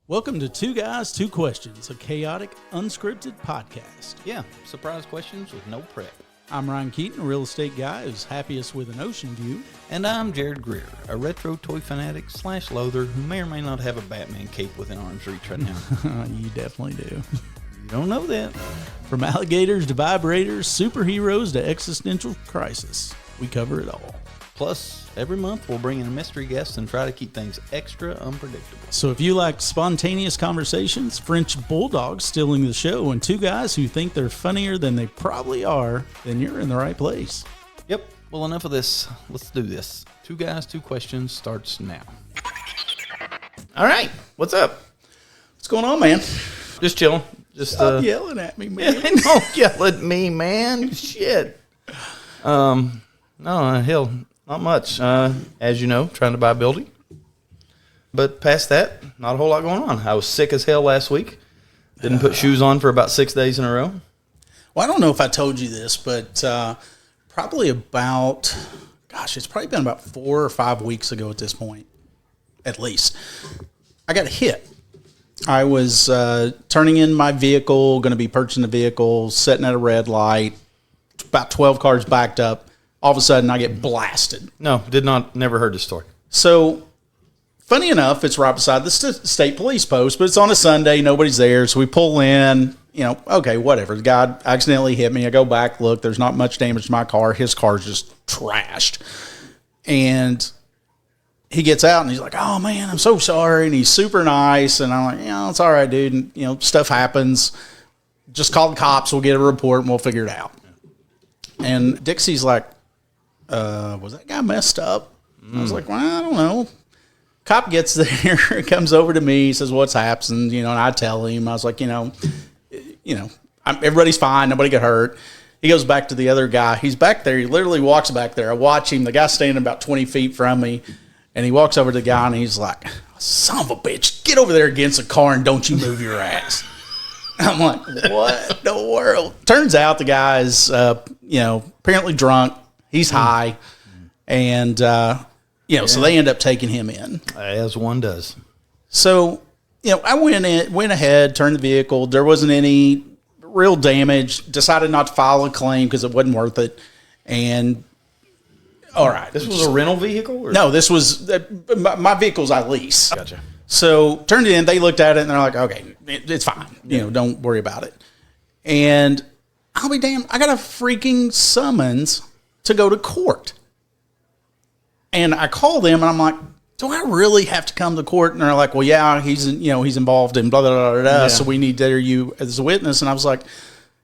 Welcome to Two Guys, Two Questions, a chaotic, unscripted podcast. Yeah, surprise questions with no prep. I'm Ryan Keaton, a real estate guy who's happiest with an ocean view. And I'm Jarrod Greer, a retro toy fanatic / loather who may or may not have a Batman cape within arm's reach right now. You definitely do. You don't know that. From alligators to vibrators, superheroes to existential crisis, we cover it all. Plus, every month we'll bring in a mystery guest and try to keep things extra unpredictable. So if you like spontaneous conversations, French bulldogs stealing the show, and two guys who think they're funnier than they probably are, then you're in the right place. Yep. Well, enough of this. Let's do this. Two Guys, Two Questions starts now. All right. What's up? What's going on, man? Just chilling. Just Stop yelling at me, man. Don't yell at me, man. Shit. No, hell, not much. As you know, trying to buy a building. But past that, not a whole lot going on. I was sick as hell last week. Didn't put shoes on for about 6 days in a row. Well, I don't know if I told you this, but probably about, it's probably been about 4 or 5 weeks ago at this point, at least. I got hit. I was turning in my vehicle, going to be purchasing a vehicle, sitting at a red light, about 12 cars backed up. All of a sudden, I get blasted. No, never heard the story. So, funny enough, it's right beside the state police post, but it's on a Sunday, nobody's there, so we pull in, okay, whatever. The guy accidentally hit me. I go back, look, there's not much damage to my car. His car's just trashed. And he gets out, and he's like, oh, man, I'm so sorry, and he's super nice, and I'm like, it's all right, dude, and, stuff happens. Just call the cops, we'll get a report, and we'll figure it out. And Dixie's like, was that guy messed up? I was like, well, I don't know. Cop gets there, comes over to me, says, what's happened? And I tell him, I was like, everybody's fine. Nobody got hurt. He goes back to the other guy. He's back there. He literally walks back there. I watch him. The guy's standing about 20 feet from me, and he walks over to the guy, and he's like, son of a bitch, get over there against the car and don't you move your ass. I'm like, what in the world? Turns out the guy is, apparently drunk. He's high, and, so they end up taking him in. As one does. So, I went ahead, turned the vehicle. There wasn't any real damage. Decided not to file a claim because it wasn't worth it. And, all right. This was a rental vehicle? Or? No, this was, my vehicle's I lease. Gotcha. So, turned it in. They looked at it, and they're like, okay, it's fine. Don't worry about it. And I'll be damned, I got a freaking summons to go to court. And I call them, and I'm like, do I really have to come to court? And they're like, well, yeah, he's involved in blah, blah, blah, blah, blah, yeah. So we need to hear you as a witness. And I was like,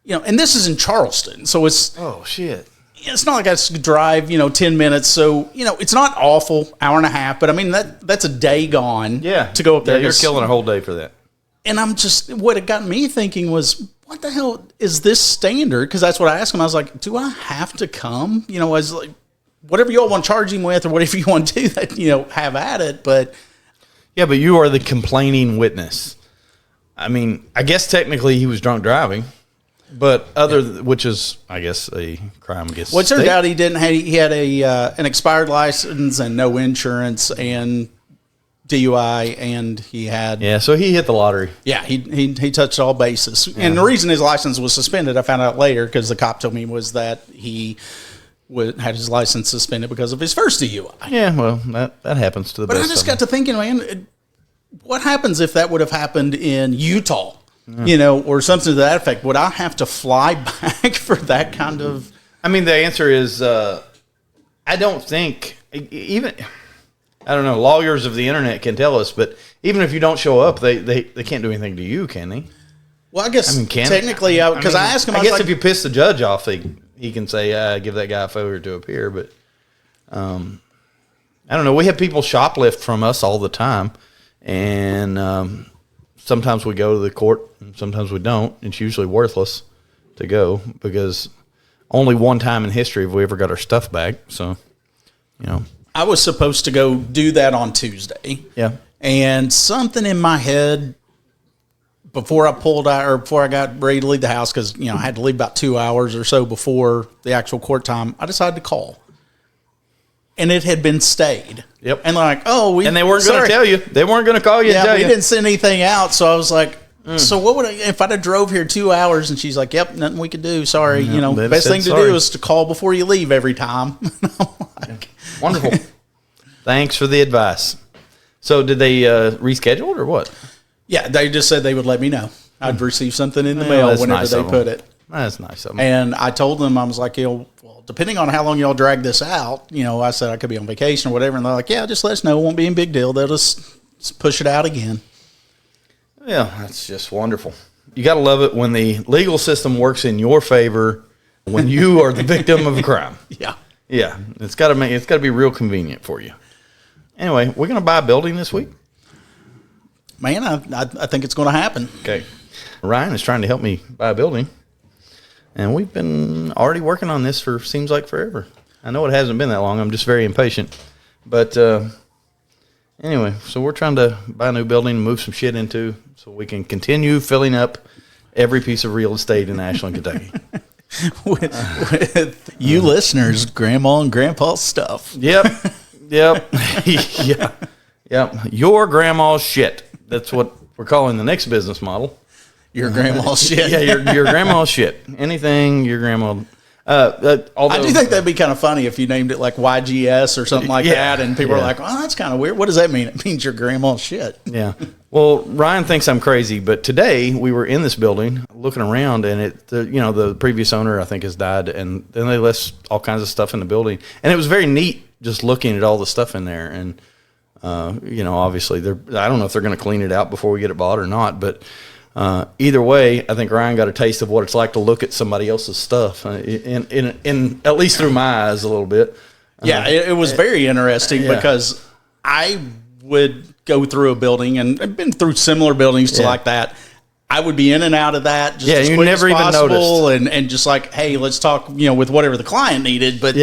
and this is in Charleston. So it's, oh, shit. It's not like I have to drive, 10 minutes. So, it's not awful, hour and a half, but I mean, that's a day gone to go up there. Yeah, you're killing a whole day for that. And I'm just, what it got me thinking was, what the hell is this standard? Because that's what I asked him. I was like, do I have to come? As like, whatever you all want to charge him with or whatever you want to do, that, have at it. But yeah, but you are the complaining witness. I mean, I guess technically he was drunk driving, but which is, I guess, a crime against well, it turned out he had an expired license and no insurance and DUI, and he had... Yeah, so he hit the lottery. Yeah, he touched all bases. Yeah. And the reason his license was suspended, I found out later, because the cop told me, was that he had his license suspended because of his first DUI. Yeah, well, that happens to the best of them. But I just got to thinking, man, what happens if that would have happened in Utah, or something to that effect? Would I have to fly back for that kind of... I mean, the answer is, I don't think, even... I don't know. Lawyers of the internet can tell us, but even if you don't show up, they can't do anything to you, can they? Well, I guess technically, because I asked him, I guess if you piss the judge off, he can say, give that guy a failure to appear. But I don't know. We have people shoplift from us all the time, and sometimes we go to the court, and sometimes we don't. It's usually worthless to go because only one time in history have we ever got our stuff back. So, I was supposed to go do that on Tuesday. Yeah. And something in my head before I pulled out, or before I got ready to leave the house, because, I had to leave about 2 hours or so before the actual court time, I decided to call. and it had been stayed. Yep. And they're like, oh, and they weren't going to tell you. They weren't going to call you and tell we you. didn't send anything out. So I was like, so what would if I'd have drove here 2 hours? And she's like, yep, nothing we could do. Sorry. Best thing to do is to call before you leave every time. Like, wonderful. Thanks for the advice. So did they reschedule it or what? Yeah, they just said they would let me know. I'd receive something in the mail whenever they put it. That's nice of them. And I told them, I was like, well, depending on how long y'all drag this out, I said I could be on vacation or whatever. And they're like, yeah, just let us know. It won't be a big deal. They'll just push it out again. Yeah, that's just wonderful. You got to love it when the legal system works in your favor when you are the victim of a crime. Yeah. Yeah, it's got to be real convenient for you. Anyway, we're going to buy a building this week. Man, I think it's going to happen. Okay. Ryan is trying to help me buy a building. And we've been already working on this for seems like forever. I know it hasn't been that long. I'm just very impatient. But anyway, so we're trying to buy a new building and move some shit into so we can continue filling up every piece of real estate in Ashland, Kentucky. with you listeners, Grandma and Grandpa's stuff. Yep. Yeah. Your grandma's shit. That's what we're calling the next business model. Your grandma's shit. Yeah, your grandma's shit. Anything your grandma. Although, I do think that'd be kind of funny if you named it like YGS or something like that, and people are like, "Oh, that's kind of weird. What does that mean?" It means your grandma's shit. Yeah. Well, Ryan thinks I'm crazy, but today we were in this building looking around, and the previous owner I think has died, and then they left all kinds of stuff in the building, and it was very neat just looking at all the stuff in there, and obviously I don't know if they're going to clean it out before we get it bought or not, but. Either way, I think Ryan got a taste of what it's like to look at somebody else's stuff, in at least through my eyes a little bit. Yeah, it was very interesting because I would go through a building, and I've been through similar buildings to like that. I would be in and out of that just as quick as possible, and just like, hey, let's talk, with whatever the client needed. But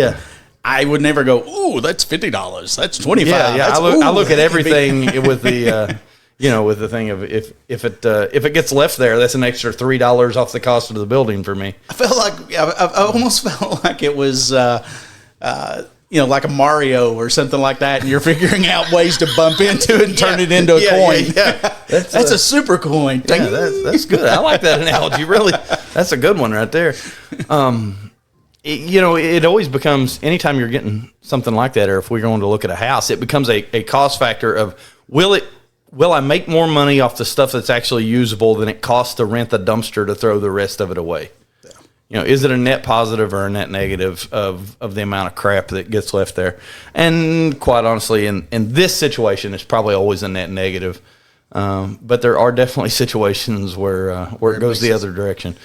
I would never go, ooh, that's $50, that's $25. Yeah, I look at everything with the. With the thing of if it gets left there, that's an extra $3 off the cost of the building for me. I felt like I almost felt like it was like a Mario or something like that, and you're figuring out ways to bump into it and turn it into a coin. Yeah. That's a super coin. Yeah, that's good. I like that analogy. Really, that's a good one right there. It always becomes anytime you're getting something like that, or if we're going to look at a house, it becomes a cost factor of will I make more money off the stuff that's actually usable than it costs to rent the dumpster to throw the rest of it away? Yeah. Is it a net positive or a net negative of the amount of crap that gets left there? And quite honestly, in this situation, it's probably always a net negative. But there are definitely situations where it goes the other direction.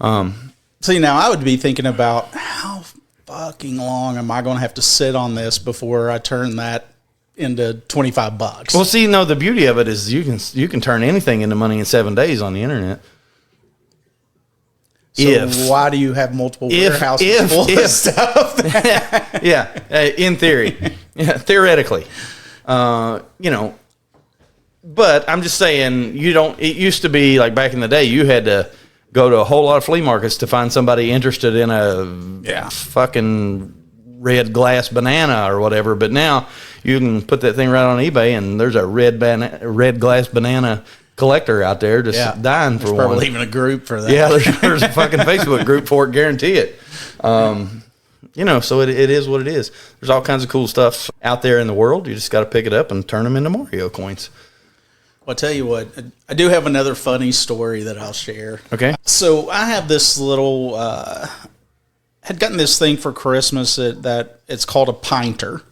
See, now I would be thinking about how fucking long am I going to have to sit on this before I turn that into $25. Well, see, no, the beauty of it is you can turn anything into money in 7 days on the internet. So why do you have multiple warehouses full of stuff? In theory, theoretically, but I'm just saying it used to be like back in the day, you had to go to a whole lot of flea markets to find somebody interested in a fucking red glass banana or whatever, but now you can put that thing right on eBay, and there's a red glass banana collector out there just dying for one. Probably even a group for that. Yeah, there's a fucking Facebook group for it, guarantee it. So it is what it is. There's all kinds of cool stuff out there in the world. You just got to pick it up and turn them into Mario coins. Well, I'll tell you what, I do have another funny story that I'll share. Okay. So I have this little, had gotten this thing for Christmas that it's called a pinter.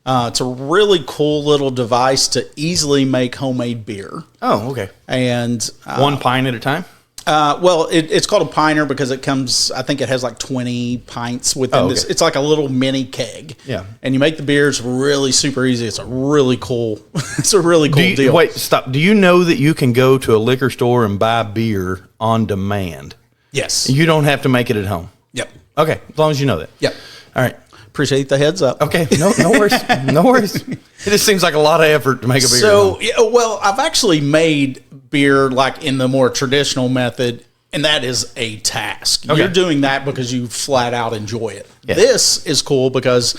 It's a really cool little device to easily make homemade beer. Oh, okay. And one pint at a time? Well, it's called a pinter because it comes, I think it has like 20 pints within this. It's like a little mini keg. Yeah. And you make the beers really super easy. It's a really cool deal. Wait, stop. Do you know that you can go to a liquor store and buy beer on demand? Yes. You don't have to make it at home? Yep. Okay, as long as you know that. Yep. All right. Appreciate the heads up. Okay, no worries. No worries. It just seems like a lot of effort to make a beer. So, I've actually made beer like in the more traditional method, and that is a task. Okay. You're doing that because you flat out enjoy it. Yeah. This is cool because,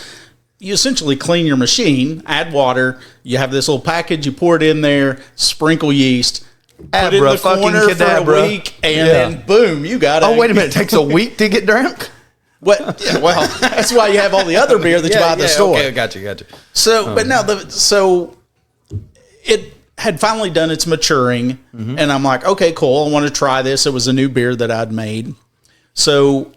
you essentially clean your machine, add water, you have this little package, you pour it in there, sprinkle yeast, put it in the corner for a week, and then boom, you got it. Oh, wait a minute. It takes a week to get drunk? What? Yeah, well, that's why you have all the other beer that you buy at the store. Okay, got you. So, but no, so it had finally done its maturing, and I'm like, okay, cool. I want to try this. It was a new beer that I'd made. So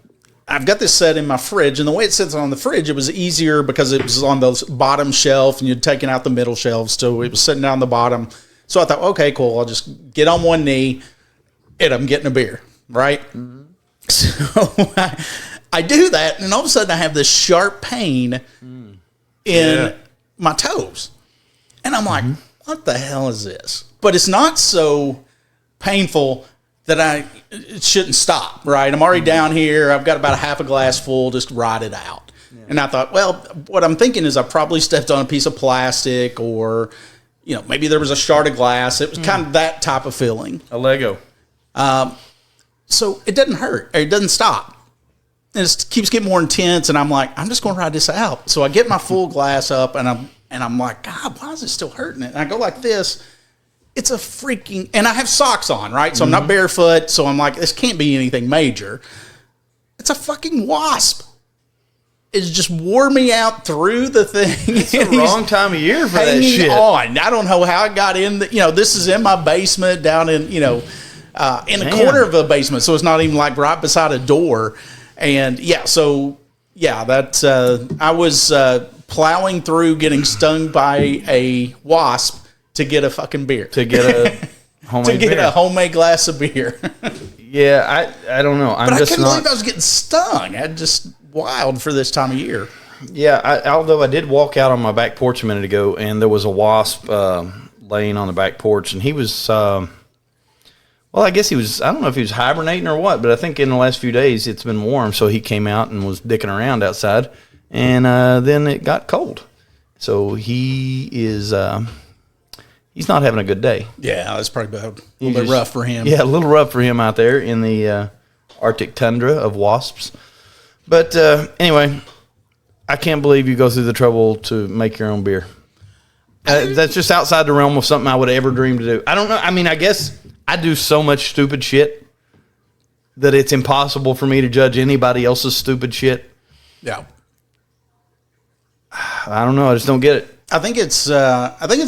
I've got this set in my fridge, and the way it sits on the fridge, it was easier because it was on the bottom shelf, and you'd taken out the middle shelf, so it was sitting down the bottom. So I thought, okay, cool. I'll just get on one knee, and I'm getting a beer, right? So I do that, and all of a sudden I have this sharp pain in my toes. And I'm like, what the hell is this? But it's not so painful that it shouldn't stop, right? I'm already down here. I've got about a half a glass full, just ride it out. Yeah. And I thought, well, what I'm thinking is I probably stepped on a piece of plastic, or, maybe there was a shard of glass. It was kind of that type of feeling. A Lego. So it doesn't hurt. It doesn't stop. And it keeps getting more intense, and I'm like, I'm just going to ride this out. So I get my full glass up, and I'm like, God, why is it still hurting it? And I go like this. It's a freaking, and I have socks on, right? So I'm not barefoot. So I'm like, this can't be anything major. It's a fucking wasp. It's just wore me out through the thing. It's the wrong time of year for that shit. On. I don't know how it got in. This is in my basement down in, in the corner of a basement. So it's not even like right beside a door. And I was plowing through getting stung by a wasp to get a fucking beer. To get a homemade beer. A homemade glass of beer. Yeah, I don't know. I couldn't believe I was getting stung. I just wild for this time of year. Yeah, although I did walk out on my back porch a minute ago, and there was a wasp laying on the back porch, and he was, I guess he was, I don't know if he was hibernating or what, but I think in the last few days it's been warm, so he came out and was dicking around outside, and then it got cold. So he is... he's not having a good day. Yeah, that's probably a little bit rough for him. Yeah, a little rough for him out there in the Arctic tundra of wasps. But anyway, I can't believe you go through the trouble to make your own beer. That's just outside the realm of something I would ever dream to do. I don't know. I mean, I guess I do so much stupid shit that it's impossible for me to judge anybody else's stupid shit. Yeah. I don't know. I just don't get it. I think it's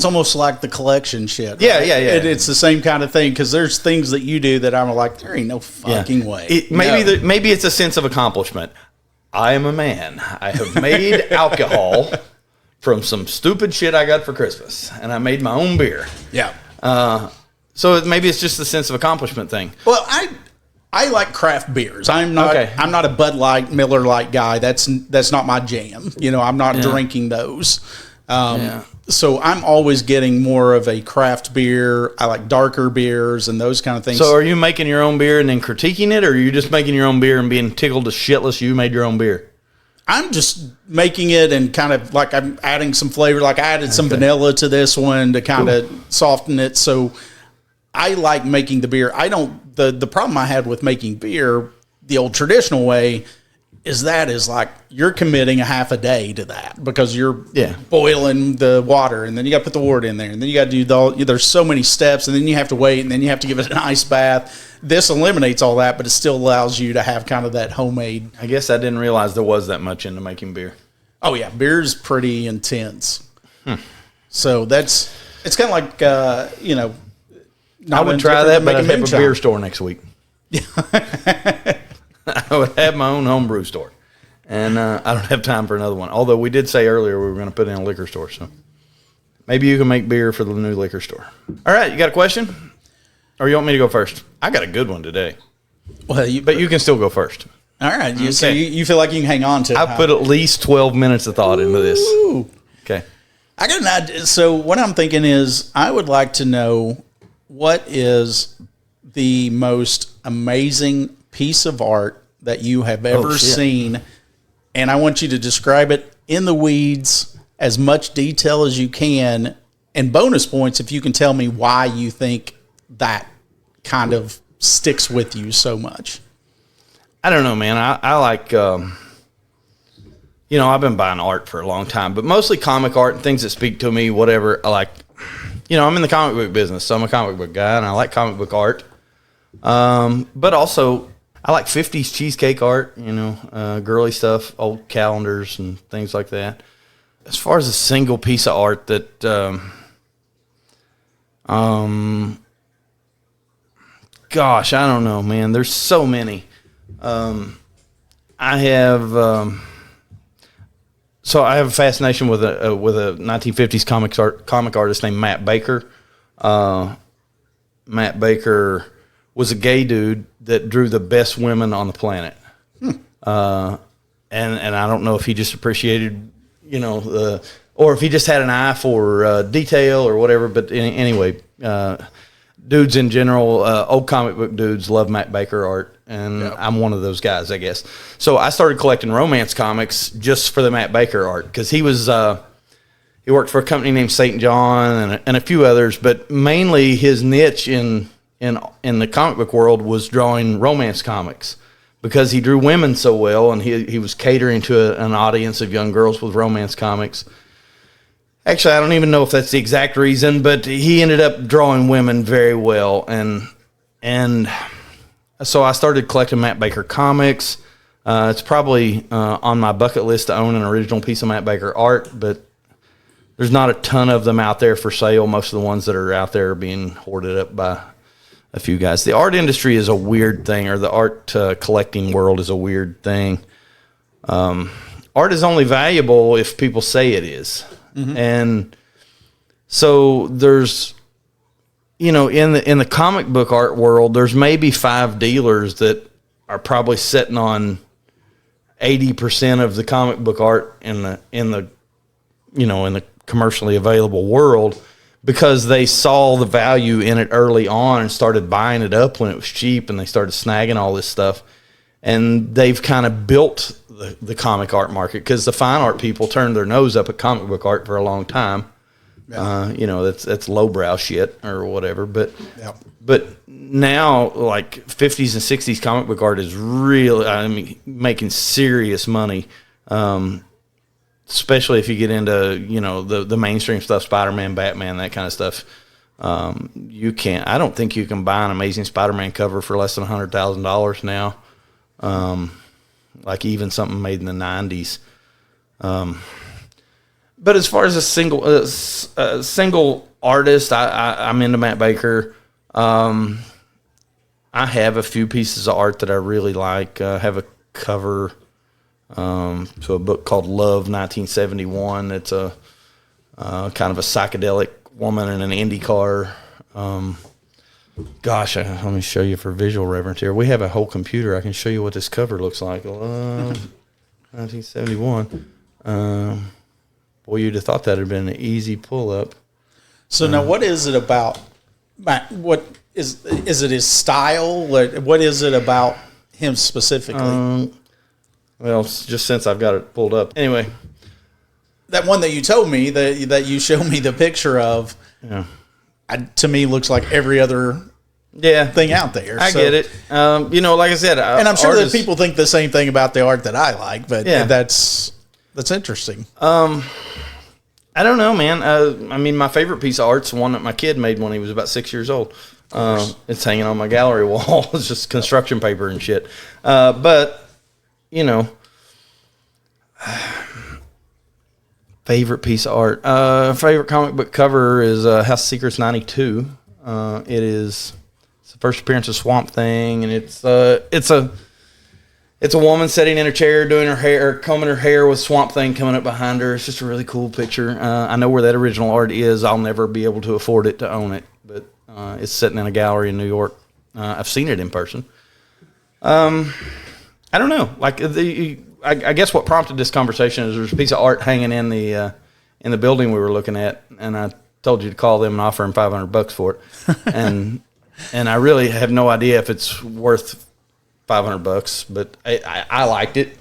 almost like the collection shit. Right? Yeah. It's the same kind of thing, because there's things that you do that I'm like, there ain't no fucking way. Maybe it's a sense of accomplishment. I am a man. I have made alcohol from some stupid shit I got for Christmas, and I made my own beer. Yeah. So maybe it's just the sense of accomplishment thing. Well, I like craft beers. I'm not a Bud Light, Miller Lite guy. That's not my jam. I'm not drinking those. So I'm always getting more of a craft beer. I like darker beers and those kind of things. So are you making your own beer and then critiquing it, or are you just making your own beer and being tickled to shitless you made your own beer? I'm just making it and kind of like I'm adding some flavor. Like I added some vanilla to this one to kind of soften it. So I like making the beer. The problem I had with making beer the old traditional way is like you're committing a half a day to that, because you're boiling the water, and then you got to put the wort in there, and then you got to do there's so many steps, and then you have to wait, and then you have to give it an ice bath. This eliminates all that, but it still allows you to have kind of that homemade. I guess I didn't realize there was that much into making beer. Oh yeah, beer's pretty intense. So it's kind of like I would try that, but I'd have a beer store next week. I would have my own homebrew store, and I don't have time for another one. Although we did say earlier we were going to put in a liquor store, so maybe you can make beer for the new liquor store. All right, you got a question, or you want me to go first? I got a good one today. Well, but you can still go first. All right, so you feel like you can hang on to it. I put at least 12 minutes of thought into this. Okay, I got an idea. So what I'm thinking is, I would like to know what is the most amazing piece of art that you have ever seen, and I want you to describe it in the weeds, as much detail as you can, and bonus points if you can tell me why you think that kind of sticks with you so much. I don't know, man. I like I've been buying art for a long time, but mostly comic art and things that speak to me, whatever. I like, I'm in the comic book business, so I'm a comic book guy, and I like comic book art. But also, I like 50s cheesecake art, girly stuff, old calendars and things like that. As far as a single piece of art that, gosh, I don't know, man. There's so many. I have a fascination with a 1950s comic artist named Matt Baker. Matt Baker was a gay dude that drew the best women on the planet. And I don't know if he just appreciated, or if he just had an eye for detail or whatever. But anyway, dudes in general, old comic book dudes love Matt Baker art. And yep. I'm one of those guys, I guess. So I started collecting romance comics just for the Matt Baker art, because he worked for a company named St. John and a few others, but mainly his niche in the comic book world was drawing romance comics, because he drew women so well, and he was catering to an audience of young girls with romance comics. Actually, I don't even know if that's the exact reason, but he ended up drawing women very well, and so I started collecting Matt Baker comics. It's probably on my bucket list to own an original piece of Matt Baker art, but there's not a ton of them out there for sale. Most of the ones that are out there are being hoarded up by a few guys. The art industry is a weird thing, or the art collecting world is a weird thing. Art is only valuable if people say it is. Mm-hmm. And so there's... in the comic book art world, there's maybe 5 dealers that are probably sitting on 80% of the comic book art in the commercially available world, because they saw the value in it early on and started buying it up when it was cheap, and they started snagging all this stuff, and they've kind of built the comic art market, because the fine art people turned their nose up at comic book art for a long time. Yeah. That's lowbrow shit or whatever. But yeah. But now, like 50s and 60s comic book art is really, making serious money. Especially if you get into, the mainstream stuff, Spider-Man, Batman, that kind of stuff. I don't think you can buy an Amazing Spider-Man cover for less than $100,000 now. Like even something made in the 90s. But as far as a single artist, I'm into Matt Baker. I have a few pieces of art that I really like. I have a cover to a book called Love 1971. It's a kind of a psychedelic woman in an Indy car. Let me show you for visual reference here. We have a whole computer. I can show you what this cover looks like. 1971. Boy, you'd have thought that had been an easy pull-up. So now, what is it about? What is it? His style? What is it about him specifically? Well, just since I've got it pulled up. Anyway, that one that you told me that you showed me the picture of, to me looks like every other thing out there. I get it. Like I said, and I'm sure that people think the same thing about the art that I like, but that's interesting. I don't know, man. My favorite piece of art's the one that my kid made when he was about 6 years old. It's hanging on my gallery wall. It's just construction paper and shit. But, favorite piece of art. Favorite comic book cover is House of Secrets 92. It's the first appearance of Swamp Thing, and it's a woman sitting in her chair doing her hair, combing her hair with Swamp Thing coming up behind her. It's just a really cool picture. I know where that original art is. I'll never be able to afford it to own it, but it's sitting in a gallery in New York. I've seen it in person. I don't know. I guess what prompted this conversation is there's a piece of art hanging in the building we were looking at, and I told you to call them and offer them $500 for it, and I really have no idea if it's worth $500, but I liked it.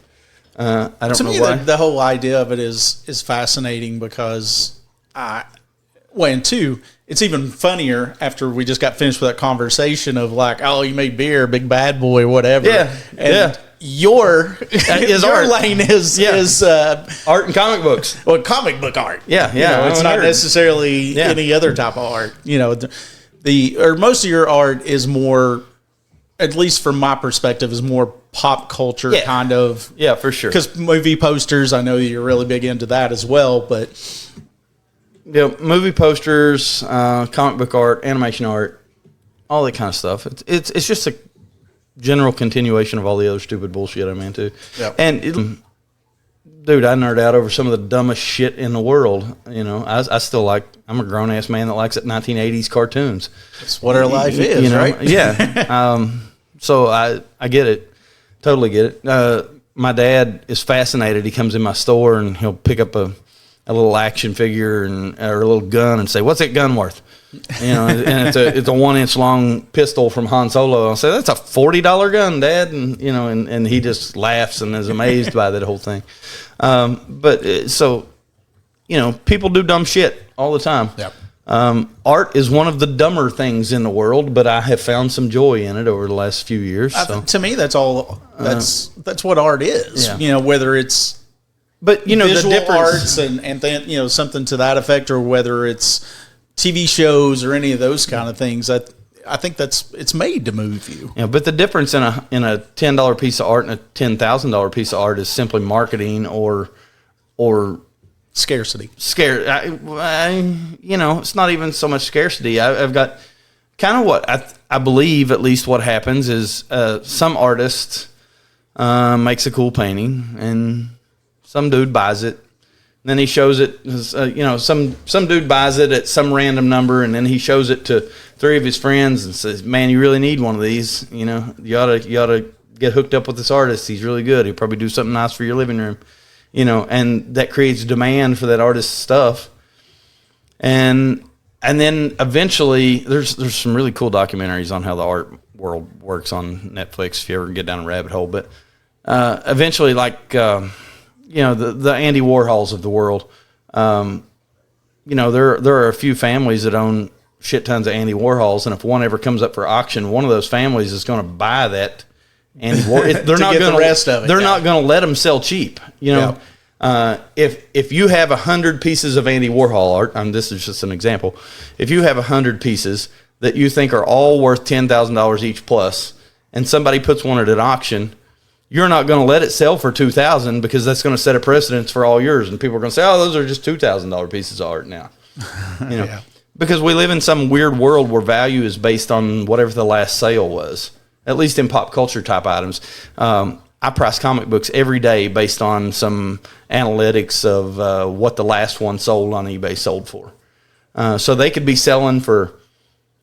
I don't know why. The whole idea of it is fascinating because and two, it's even funnier after we just got finished with that conversation of like, oh, you made beer, big bad boy, whatever. Yeah, your Is your art. lane is art and comic books. well, comic book art. Yeah, You know, it's I'm a not nerd. necessarily any other type of art. You know, or most of your art is more, at least from my perspective, is more pop culture kind of. Yeah, for sure. Because movie posters, I know you're really big into that as well. But movie posters, comic book art, animation art, all that kind of stuff. It's just a general continuation of all the other stupid bullshit I'm into. Yep. And dude, I nerd out over some of the dumbest shit in the world. You know, I still like. I'm a grown ass man that likes 1980s cartoons. that's what our life is, You know? right? Yeah. So I get it, totally get it. My dad is fascinated. He comes in my store and he'll pick up a little action figure or a little gun and say, "What's that gun worth?" You know, and it's a 1 inch long pistol from Han Solo. I'll say, "That's a $40 gun, Dad," and you know, and he just laughs and is amazed by that whole thing. So, you know, people do dumb shit all the time. Yep. Art is one of the dumber things in the world, but I have found some joy in it over the last few years. To me, that's all. That's what art is. Yeah. You know, whether it's but you know visual the difference. arts and then, you know, something to that effect, or whether it's TV shows or any of those kind of things. I think it's made to move you. Yeah, but the difference in a $10 piece of art and a $10,000 piece of art is simply marketing or Scarcity. you know, it's not even so much scarcity. I've got kind of what I believe, at least what happens is some artist makes a cool painting and some dude buys it. And then he shows it, you know, some dude buys it at some random number, and then he shows it to 3 of his friends and says, "Man, you really need one of these. You know, you ought to get hooked up with this artist. He's really good. He'll probably do something nice for your living room." You know, and that creates demand for that artist's stuff. And then eventually, there's some really cool documentaries on how the art world works on Netflix if you ever get down a rabbit hole. But eventually, like you know, the Andy Warhols of the world. You know, there are a few families that own shit tons of Andy Warhols, and if one ever comes up for auction, one of those families is going to buy that Andy Warhol. They're not going the rest of it. They're not going to let them sell cheap. You know, if you have 100 pieces of Andy Warhol art, this is just an example. If you have 100 pieces that you think are all worth $10,000 each plus, and somebody puts one at an auction, you're not going to let it sell for $2,000 because that's going to set a precedence for all yours, and people are going to say, "Oh, those are just $2,000 pieces of art now." You know, because we live in some weird world where value is based on whatever the last sale was. At least in pop culture type items, I price comic books every day based on some analytics of what the last one sold on eBay sold for. So they could be selling for,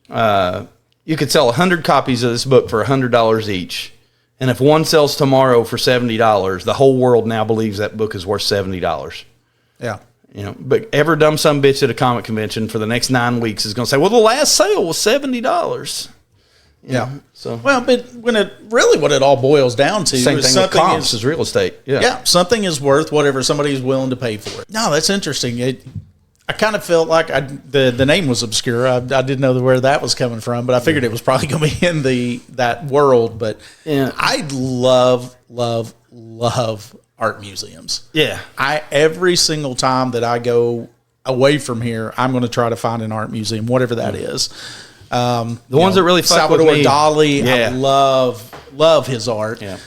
you could sell 100 copies of this book for $100 each. And if one sells tomorrow for $70, the whole world now believes that book is worth $70. Yeah. You know, but every dumb some bitch at a comic convention for the next 9 weeks is going to say, "Well, the last sale was $70. Yeah. So well, but what it all boils down to same is thing with something comps is real estate. Yeah, something is worth whatever somebody is willing to pay for it. No, that's interesting. I kind of felt like the name was obscure. I didn't know where that was coming from, but I figured it was probably going to be in that world. But yeah. I love art museums. Yeah. Every single time that I go away from here, I'm going to try to find an art museum, whatever that is. The ones that really fuck Salvador with me. Dali, Yeah. I love his art. Yeah.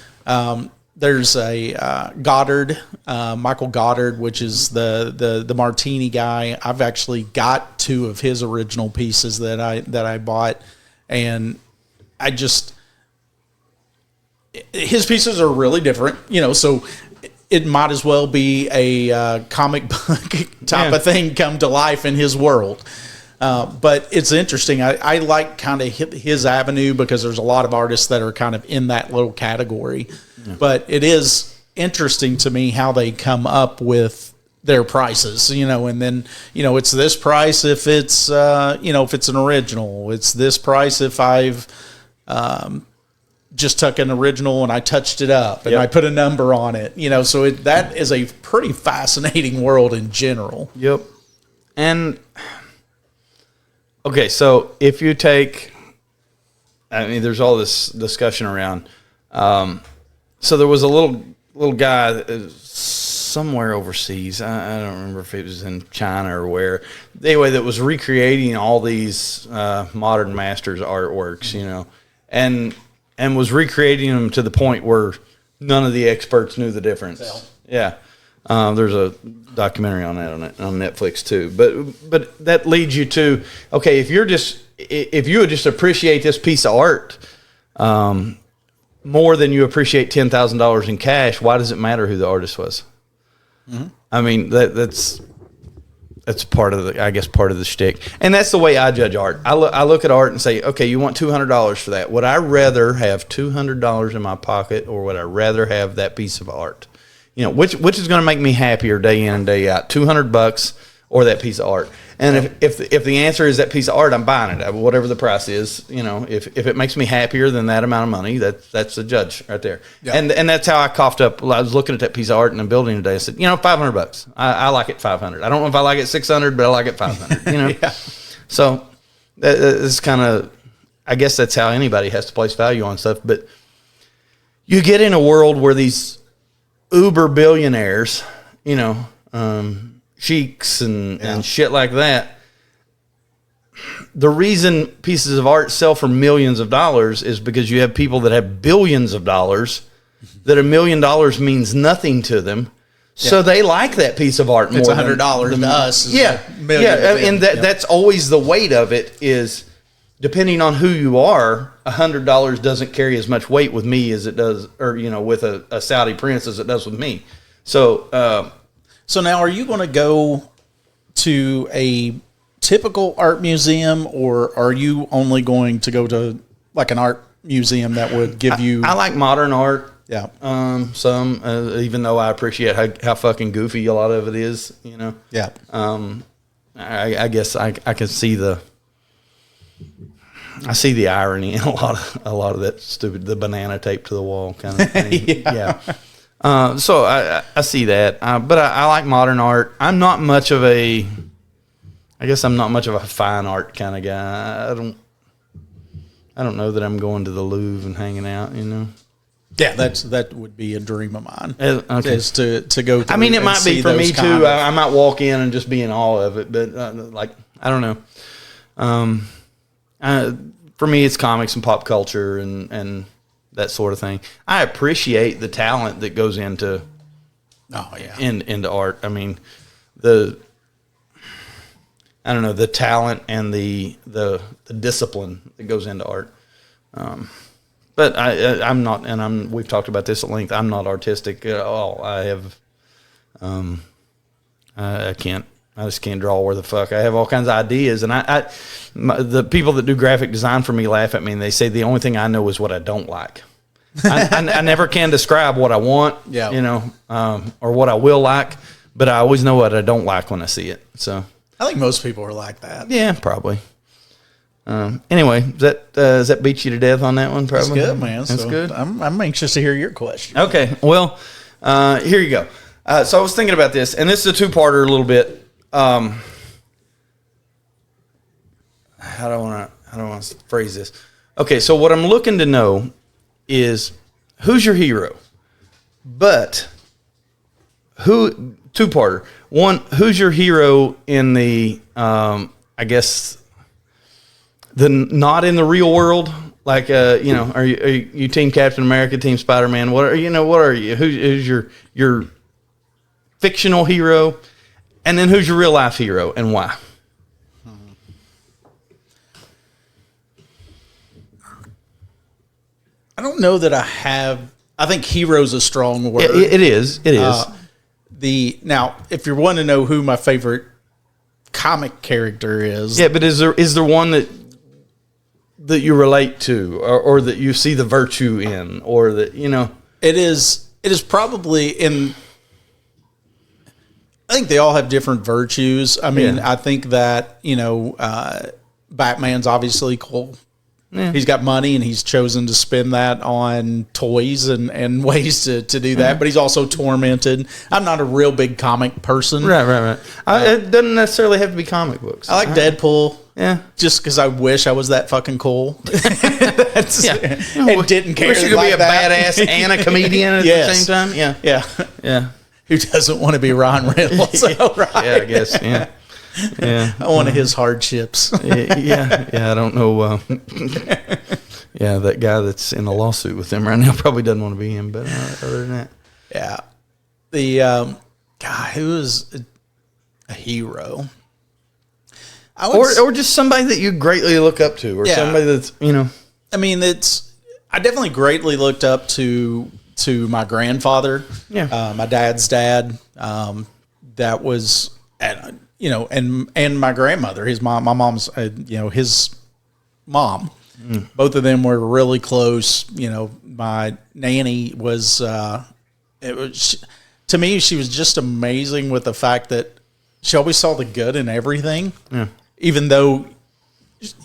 There's a Goddard, Michael Goddard, which is the Martini guy. I've actually got 2 of his original pieces that I bought, and his pieces are really different, you know. So it might as well be a comic book type of thing come to life in his world. But it's interesting. I like kind of his avenue because there's a lot of artists that are kind of in that little category. Yeah. But it is interesting to me how they come up with their prices, you know, and then, you know, it's this price if it's, you know, if it's an original. It's this price if I've just took an original and I touched it up and I put a number on it, you know. So that is a pretty fascinating world in general. Yep. And okay, so if you take, I mean, there's all this discussion around so there was a little guy somewhere overseas. I don't remember if it was in China or where. Anyway, that was recreating all these modern masters artworks, you know, and was recreating them to the point where none of the experts knew the difference. Yeah. There's a documentary on that on Netflix too. But that leads you to, okay, if you would just appreciate this piece of art more than you appreciate $10,000 in cash, why does it matter who the artist was? Mm-hmm. I mean, that's part of the shtick, and that's the way I judge art. I look at art and say, okay, you want $200 for that? Would I rather have $200 in my pocket, or would I rather have that piece of art? You know, which is going to make me happier day in and day out? $200 or that piece of art? And if the answer is that piece of art, I'm buying it, whatever the price is. You know, if it makes me happier than that amount of money, that's the judge right there. Yeah. And that's how I coughed up. I was looking at that piece of art in a building today. I said, you know, $500. I like it $500. I don't know if I like it $600, but I like it $500. You know, yeah. So it's kind of, I guess that's how anybody has to place value on stuff. But you get in a world where these uber billionaires, you know, sheiks and shit like that. The reason pieces of art sell for millions of dollars is because you have people that have billions of dollars that $1 million means nothing to them. So they like that piece of art more. It's $100 to us. Yeah. And that's always the weight of it is, depending on who you are, $100 doesn't carry as much weight with me as it does, or, you know, with a Saudi prince as it does with me. So, so now, are you going to go to a typical art museum, or are you only going to go to like an art museum that would give you? I like modern art. Yeah. Some, even though I appreciate how fucking goofy a lot of it is, you know. Yeah. I guess I can see the irony in a lot of that stupid, the banana tape to the wall kind of thing. Yeah. So I see that, but I like modern art. I'm not much of a fine art kind of guy. I don't know that I'm going to the Louvre and hanging out, you know. Yeah, that would be a dream of mine. Okay. Is to go. I mean, it might be for me too. I might walk in and just be in awe of it, but like, I don't know. For me, it's comics and pop culture and that sort of thing. I appreciate the talent that goes into into art. I mean, the talent and the discipline that goes into art. But I'm not, and we've talked about this at length. I'm not artistic at all. I have, I just can't draw where the fuck. I have all kinds of ideas, and the people that do graphic design for me laugh at me, and they say the only thing I know is what I don't like. I never can describe what I want, you know, or what I will like, but I always know what I don't like when I see it. So I think most people are like that. Yeah, probably. Anyway, does that beat you to death on that one? Probably. That's good, man. That's good. I'm anxious to hear your question. Okay, well, here you go. So I was thinking about this, and this is a two-parter a little bit. How do I want to phrase this? Okay, so what I'm looking to know is who's your hero, but two-parter. One, who's your hero in the I guess the not in the real world, like you know, are you Team Captain America, Team Spider-Man? What are you? Who's your fictional hero, and then who's your real life hero and why? I don't know that I have. I think hero's a strong word. It is. Now, if you're wanting to know who my favorite comic character is, but is there one that you relate to, or that you see the virtue in, or that, you know? It is probably in. I think they all have different virtues. I mean, I think that, you know, Batman's obviously cool. Yeah. He's got money and he's chosen to spend that on toys and ways to do that, but he's also tormented. I'm not a real big comic person. Right. It doesn't necessarily have to be comic books. I like Deadpool. Yeah. Just because I wish I was that fucking cool. And didn't care. Wish you could like be a badass and a comedian at the same time. Yeah. Yeah. Yeah. Who doesn't want to be Ron Reynolds? Right? Yeah, I guess. Yeah. Yeah. I wanted his hardships. Yeah. I don't know. Yeah, that guy that's in a lawsuit with them right now probably doesn't want to be him. But other than that, yeah, the guy who was a hero, or just somebody that you greatly look up to, or somebody that's I mean, I definitely greatly looked up to my grandfather. Yeah, my dad's dad. That was, and my grandmother, his mom, my mom's, his mom. Both of them were really close. My nanny was, to me, she was just amazing with the fact that she always saw the good in everything. Yeah. Even though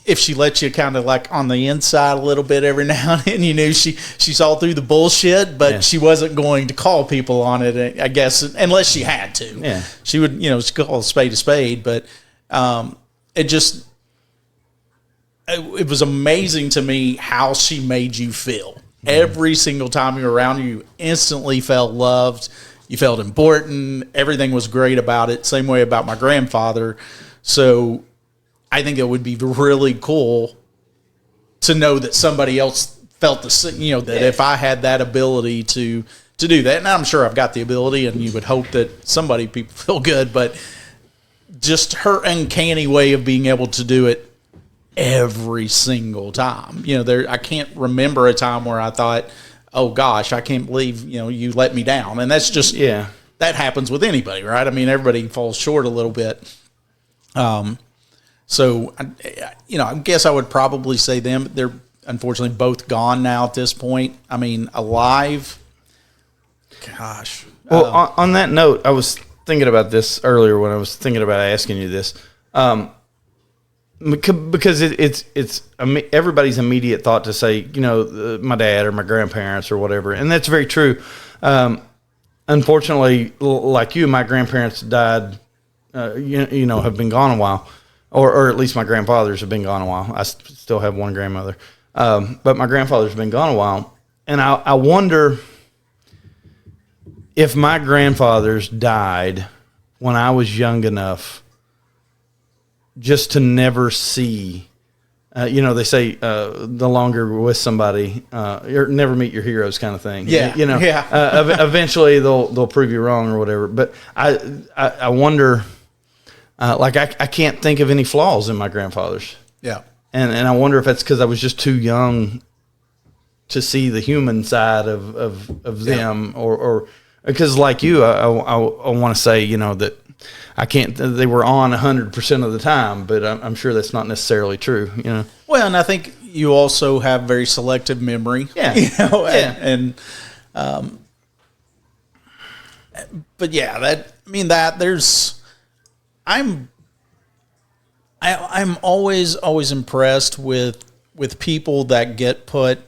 if she let you kind of like on the inside a little bit every now and then, she saw through the bullshit, but she wasn't going to call people on it, I guess, unless she had to. Yeah. She would, call a spade, but it was amazing to me how she made you feel. Every single time you were around her, you instantly felt loved. You felt important. Everything was great about it. Same way about my grandfather. So I think it would be really cool to know that somebody else felt that if I had that ability to do that, and I'm sure I've got the ability, and you would hope that people feel good, but just her uncanny way of being able to do it every single time. I can't remember a time where I thought, oh gosh, I can't believe, you let me down. And that's just, that happens with anybody, right? I mean, everybody falls short a little bit. So, I guess I would probably say them. They're unfortunately both gone now at this point. I mean, alive. Gosh. Well, on that note, I was thinking about this earlier when I was thinking about asking you this. Because it's everybody's immediate thought to say, my dad or my grandparents or whatever, and that's very true. Unfortunately, like you, my grandparents died, have been gone a while, or at least my grandfathers have been gone a while. I still have one grandmother, but my grandfather's been gone a while, and I wonder if my grandfathers died when I was young enough just to never see, they say the longer we're with somebody, you never meet your heroes, kind of thing. Yeah, Eventually they'll prove you wrong or whatever. But I wonder, I can't think of any flaws in my grandfather's. Yeah, and I wonder if that's because I was just too young to see the human side of them, or because like you, I want to say that. I can't. They were on 100% of the time, but I'm sure that's not necessarily true. Well, and I think you also have very selective memory. Yeah. But yeah, I'm always impressed with people that get put,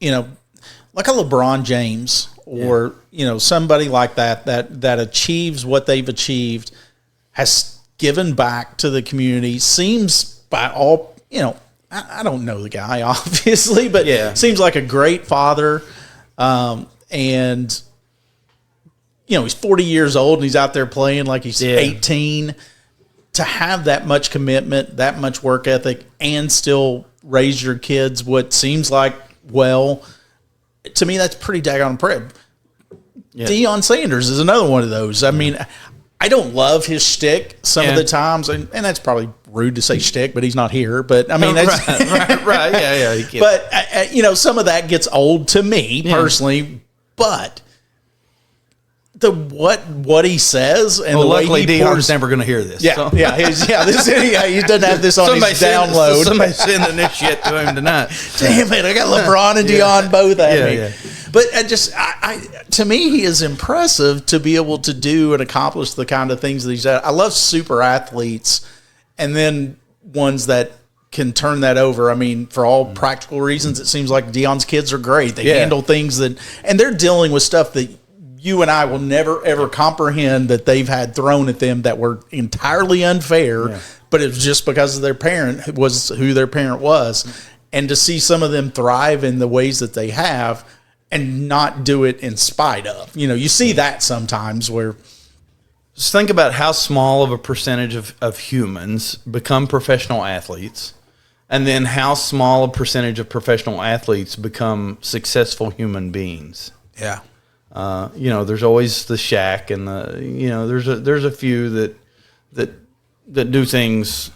like a LeBron James or somebody like that achieves what they've achieved, has given back to the community, seems by all, I don't know the guy obviously, but seems like a great father. And he's 40 years old and he's out there playing like he's 18. To have that much commitment, that much work ethic, and still raise your kids what seems like, to me, that's pretty daggone impressive. Yeah. Deion Sanders is another one of those. I mean, I don't love his shtick some of the times, and that's probably rude to say shtick, but he's not here. But I mean, that's right. Yeah. But some of that gets old to me personally. But what he says and the way he Deion's never going to hear this. Yeah, so. He doesn't have this on his download. Somebody's sending this shit to him tonight. Damn it! I got LeBron and Deion both at me. Yeah. But to me, he is impressive to be able to do and accomplish the kind of things that he's at. I love super athletes, and then ones that can turn that over. I mean, for all practical reasons, it seems like Deion's kids are great. They handle things and they're dealing with stuff that you and I will never, ever comprehend that they've had thrown at them that were entirely unfair, but but it was just because of their parent was who their parent was. And to see some of them thrive in the ways that they have and not do it in spite of, you see that sometimes where. Just think about how small of a percentage of humans become professional athletes, and then how small a percentage of professional athletes become successful human beings. Yeah. There's always the Shaq and there's a few that do things,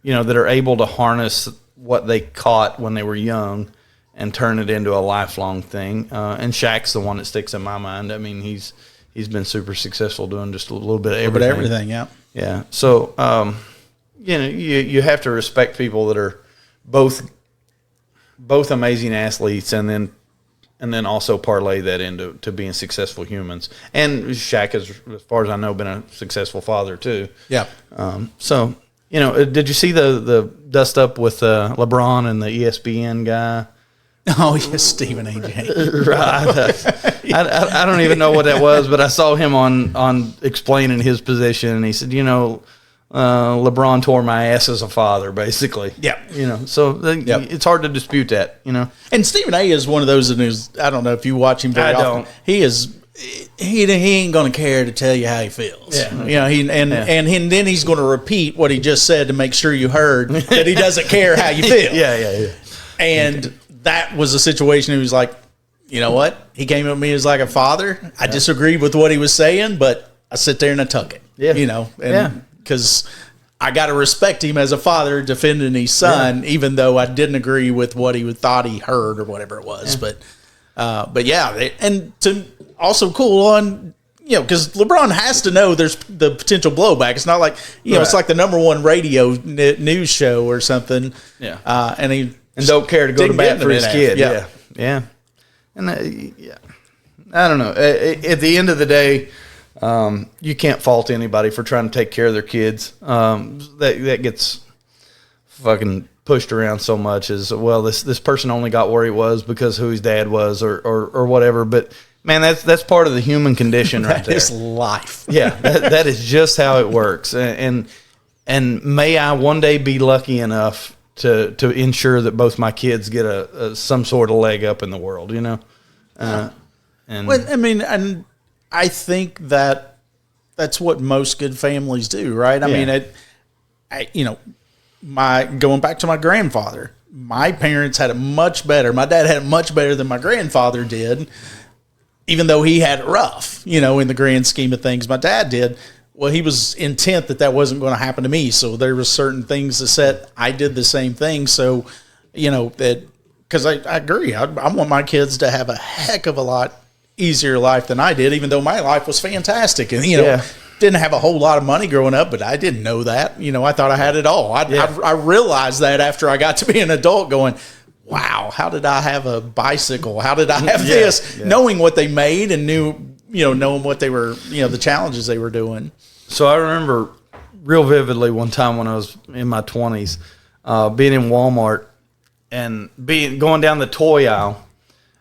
that are able to harness what they caught when they were young and turn it into a lifelong thing. And Shaq's the one that sticks in my mind. I mean, he's been super successful doing just a little bit of everything. Yeah. Yeah. So, you have to respect people that are both amazing athletes and then also parlay that into being successful humans. And Shaq has, as far as I know, been a successful father too. Yeah. Did you see the dust up with LeBron and the ESPN guy? Oh, yes, Stephen A. James. Right. I don't even know what that was, but I saw him on explaining his position, and he said, LeBron tore my ass as a father, basically. Yeah. It's hard to dispute that, And Stephen A. is one of those who's, I don't know if you watch him very often. He ain't going to care to tell you how he feels. Yeah. Then he's going to repeat what he just said to make sure you heard that he doesn't care how you feel. Yeah. And that was a situation he was like, you know what? He came at me as like a father. I disagreed with what he was saying, but I sit there and I tuck it. Yeah. Because I got to respect him as a father defending his son, even though I didn't agree with what he thought he heard or whatever it was. Yeah. But and to also cool on, because LeBron has to know there's the potential blowback. It's not like, it's like the #1 radio news show or something. Yeah. And don't care to go to bat for his kid. Yeah. And I don't know. At the end of the day, you can't fault anybody for trying to take care of their kids. That gets fucking pushed around so much as, well, this person only got where he was because who his dad was or whatever. But man, that's part of the human condition right there. That is life. Yeah, that is just how it works. And may I one day be lucky enough to ensure that both my kids get some sort of leg up in the world, and I think that's what most good families do, right? I mean, going back to my grandfather, my parents had it much better. My dad had it much better than my grandfather did, even though he had it rough, in the grand scheme of things. My dad did. Well, he was intent that wasn't going to happen to me. So there were certain things that said I did the same thing. So, because I agree. I want my kids to have a heck of a lot easier life than I did, even though my life was fantastic. And, didn't have a whole lot of money growing up, but I didn't know that. I thought I had it all. I realized that after I got to be an adult going, wow, how did I have a bicycle? How did I have this? Yeah. Knowing what they made and knowing what they were, the challenges they were doing. So I remember real vividly one time when I was in my 20s, being in Walmart and going down the toy aisle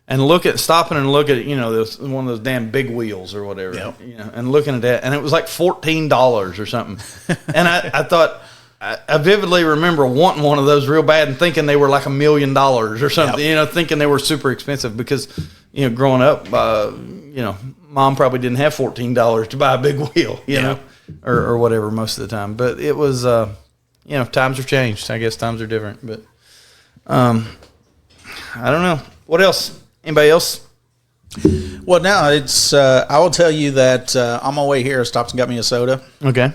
and stopping and look at, one of those damn big wheels or whatever, and looking at that. And it was like $14 or something. And I thought, I vividly remember wanting one of those real bad and thinking they were like $1 million or something, thinking they were super expensive because, growing up, mom probably didn't have $14 to buy a big wheel, you know, or whatever most of the time. But it was, times have changed. I guess times are different. But I don't know. What else? Anybody else? Well, now it's, I will tell you that on my way here, I stopped and got me a soda. Okay.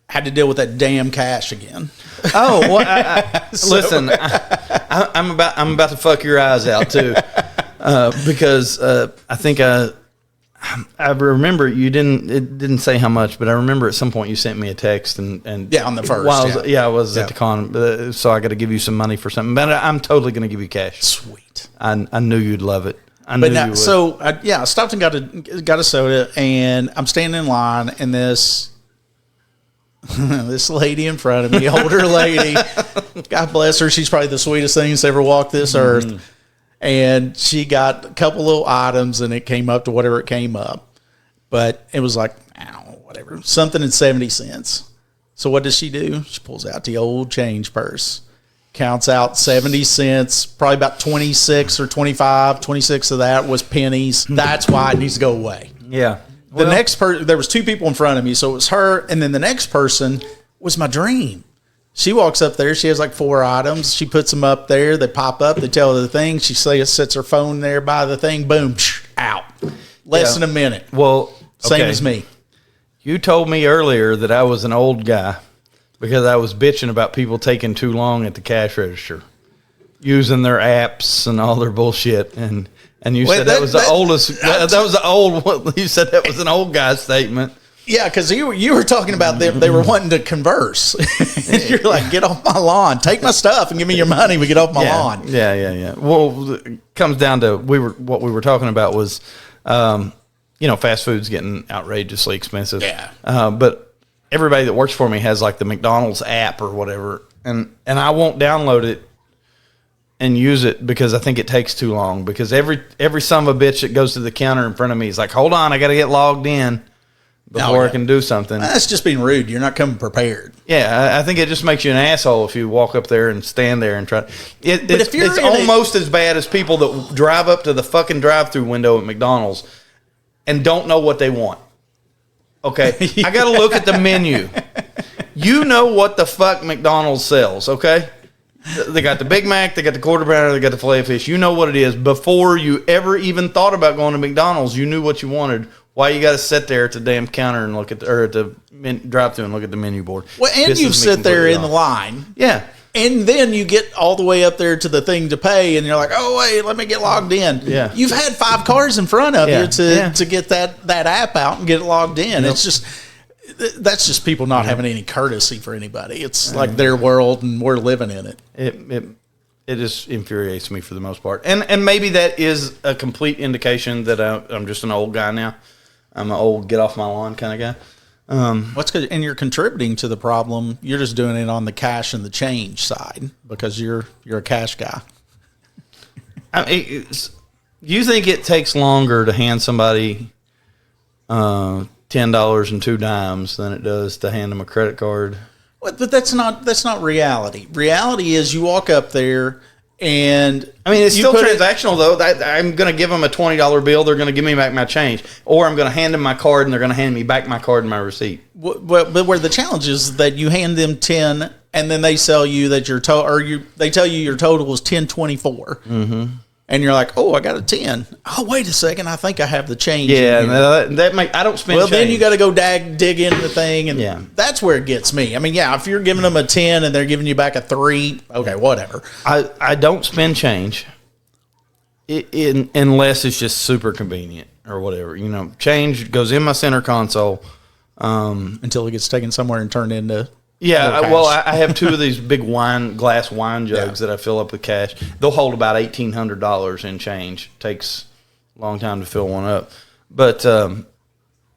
Had to deal with that damn cash again. Oh, well, listen, I'm about to fuck your eyes out too, because I think I remember it didn't say how much, but I remember at some point you sent me a text and on the first, I was at the con, so I got to give you some money for something, but I'm totally going to give you cash. Sweet. I knew you'd love it. I knew you would. So I stopped and got a soda, and I'm standing in line, and this lady in front of me, older lady, God bless her, she's probably the sweetest thing that's ever walked this earth. And she got a couple little items, and it came up to whatever it came up. But it was like, whatever, something in 70 cents. So what does she do? She pulls out the old change purse, counts out 70 cents, probably about 26 or 25. 26 of that was pennies. That's why it needs to go away. Yeah. The next person, there was two people in front of me, so it was her, and then the next person was my dream. She walks up there. She has like 4 items. She puts them up there. They pop up. They tell her the thing. She sets her phone there by the thing. Boom, out. Less than a minute. Well, same as me. You told me earlier that I was an old guy because I was bitching about people taking too long at the cash register, using their apps and all their bullshit. And you said that was the oldest. That was the old. You said that was an old guy statement. Yeah, because you were talking about them. They were wanting to converse. You're like, get off my lawn. Take my stuff and give me your money. We get off my lawn. Yeah. Well, it comes down to what we were talking about was, fast food's getting outrageously expensive. Yeah. But everybody that works for me has like the McDonald's app or whatever, and I won't download it and use it because I think it takes too long. Because every son of a bitch that goes to the counter in front of me is like, hold on, I got to get logged in before I can do something. That's just being rude. You're not coming prepared. Yeah, I think it just makes you an asshole if you walk up there and stand there and try. It's almost as bad as people that drive up to the fucking drive-through window at McDonald's and don't know what they want. Okay, yeah. I got to look at the menu. You know what the fuck McDonald's sells, okay? They got the Big Mac, they got the Quarter Pounder, they got the Filet-O-Fish. You know what it is. Before you ever even thought about going to McDonald's, you knew what you wanted. Why you got to sit there at the damn counter and look at at the drive-thru and look at the menu board? Well, and you sit there in the line. Yeah. And then you get all the way up there to the thing to pay, and you're like, oh, wait, let me get logged in. Yeah. You've had 5 cars in front of you to get that app out and get it logged in. Yep. That's just people not having any courtesy for anybody. It's like their world, and we're living in it. It just infuriates me for the most part. And maybe that is a complete indication that I'm just an old guy now. I'm an old get off my lawn kind of guy. What's good? And you're contributing to the problem. You're just doing it on the cash and the change side because you're a cash guy. You think it takes longer to hand somebody $10 and 2 dimes than it does to hand them a credit card? But that's not reality. Reality is you walk up there. And I mean, it's still transactional, though. I'm going to give them a $20 bill. They're going to give me back my change. Or I'm going to hand them my card, and they're going to hand me back my card and my receipt. But where the challenge is that you hand them 10, and then they sell you that they tell you your total is 10.24. Mm-hmm. And you're like, oh, I got a 10. Oh, wait a second. I think I have the change. Yeah, I don't spend change. Then you got to go dig into the thing, and that's where it gets me. I mean, if you're giving them a 10 and they're giving you back a 3, okay, whatever. I don't spend change unless it's just super convenient or whatever. Change goes in my center console. Until it gets taken somewhere and turned into... Yeah, I have 2 of these big glass wine jugs that I fill up with cash. They'll hold about $1,800 in change. Takes a long time to fill one up. But,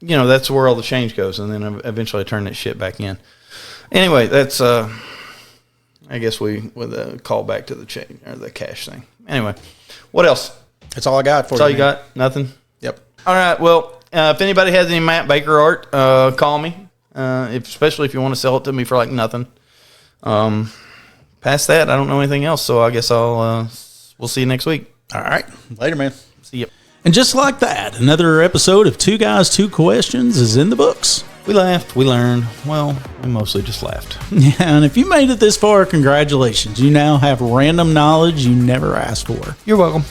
that's where all the change goes. And then eventually I turn that shit back in. Anyway, that's, I guess with a call back to the change or the cash thing. Anyway, what else? That's all I got for you. That's all you got? Nothing? Yep. All right, well, if anybody has any Matt Baker art, call me. Especially if you want to sell it to me for like nothing. Past that, I don't know anything else, so I guess we'll see you next week. All right. Later, man. See you. And just like that, another episode of 2 Guys, 2 Questions is in the books. We laughed, we learned. Well, we mostly just laughed. Yeah, and if you made it this far, congratulations. You now have random knowledge you never asked for. You're welcome.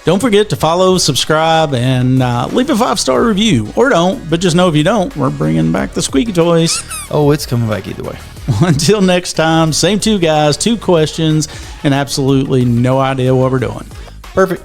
Don't forget to follow, subscribe, and leave a 5-star review. Or don't, but just know if you don't, we're bringing back the squeaky toys. Oh, it's coming back either way. Until next time, same 2 guys, 2 questions, and absolutely no idea what we're doing. Perfect.